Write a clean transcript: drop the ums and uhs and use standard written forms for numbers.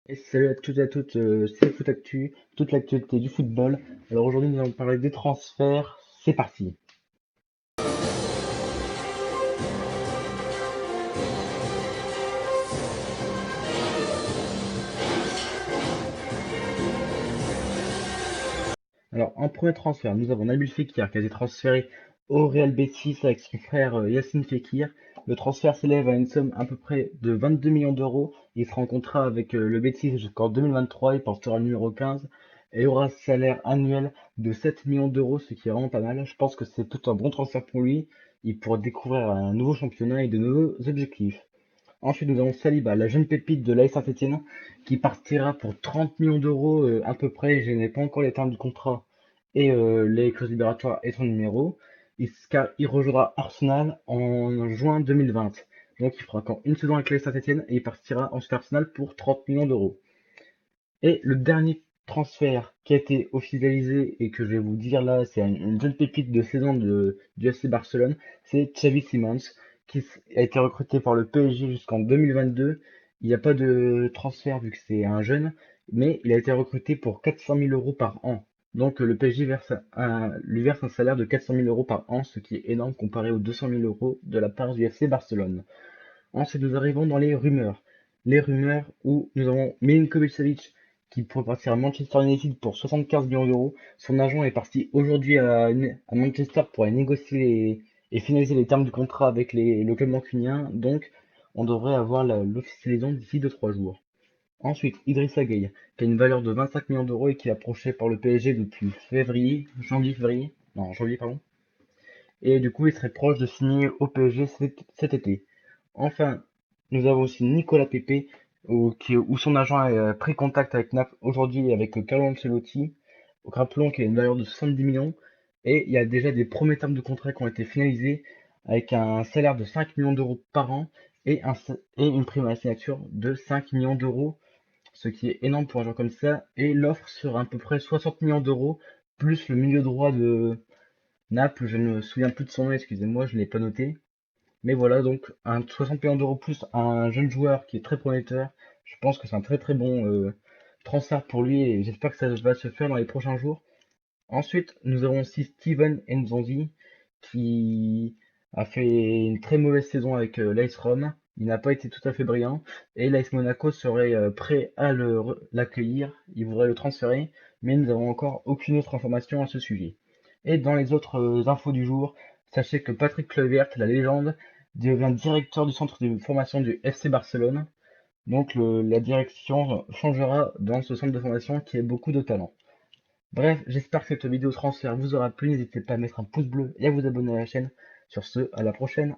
Et salut à toutes et à toutes, c'est Foot Actu, toute l'actualité du football. Alors aujourd'hui nous allons parler des transferts, c'est parti. Alors en premier transfert, nous avons Nabil Fekir qui a été transféré au Real Betis avec son frère Yacine Fekir. Le transfert s'élève à une somme à peu près de 22 millions d'euros. Il sera en contrat avec le Betis jusqu'en 2023, il portera le numéro 15 et aura un salaire annuel de 7 millions d'euros, ce qui est vraiment pas mal. Je pense que c'est plutôt un bon transfert pour lui. Il pourra découvrir un nouveau championnat et de nouveaux objectifs. Ensuite, nous avons Saliba, la jeune pépite de l'AS Saint-Étienne, qui partira pour 30 millions d'euros à peu près. Je n'ai pas encore les termes du contrat et les clauses libératoires et son numéro. Car il rejoindra Arsenal en juin 2020. Donc il fera encore une saison avec l'AS Saint-Étienne et il partira ensuite à Arsenal pour 30 millions d'euros. Et le dernier transfert qui a été officialisé et que je vais vous dire là, c'est une jeune pépite de saison du FC Barcelone, c'est Xavi Simons qui a été recruté par le PSG jusqu'en 2022. Il n'y a pas de transfert vu que c'est un jeune, mais il a été recruté pour 400 000 euros par an. Donc le PSG lui verse un salaire de 400 000 euros par an, ce qui est énorme comparé aux 200 000 euros de la part du FC Barcelone. Ensuite, nous arrivons dans les rumeurs. Les rumeurs où nous avons Milinkovic-Savic qui pourrait partir à Manchester United pour 75 millions d'euros. Son agent est parti aujourd'hui à Manchester pour aller négocier et finaliser les termes du contrat avec le club mancunien. Donc, on devrait avoir l'officialisation d'ici 2-3 jours. Ensuite, Idrissa Gueye, qui a une valeur de 25 millions d'euros et qui est approché par le PSG depuis janvier, non, janvier, pardon. Et du coup, il serait proche de signer au PSG cet été. Enfin, nous avons aussi Nicolas Pepe, où son agent a pris contact avec Naples aujourd'hui avec Carlo Ancelotti. Rappelons qu'il a une valeur de 70 millions et il y a déjà des premiers termes de contrat qui ont été finalisés avec un salaire de 5 millions d'euros par an et une prime à la signature de 5 millions d'euros, ce qui est énorme pour un joueur comme ça. Et l'offre sera à peu près 60 millions d'euros, plus le milieu droit de Naples, je ne me souviens plus de son nom, excusez-moi, je ne l'ai pas noté. Mais voilà, donc un 60 millions d'euros plus un jeune joueur qui est très prometteur. Je pense que c'est un très très bon transfert pour lui et j'espère que ça va se faire dans les prochains jours. Ensuite, nous avons aussi Steven Nzonzi qui a fait une très mauvaise saison avec l'AS Rome. Il n'a pas été tout à fait brillant et l'AS Monaco serait prêt à l'accueillir. Il voudrait le transférer, mais nous n'avons encore aucune autre information à ce sujet. Et dans les autres infos du jour, sachez que Patrick Kluivert, la légende, devient directeur du centre de formation du FC Barcelone. Donc la direction changera dans ce centre de formation qui a beaucoup de talent. Bref, j'espère que cette vidéo transfert vous aura plu. N'hésitez pas à mettre un pouce bleu et à vous abonner à la chaîne. Sur ce, à la prochaine.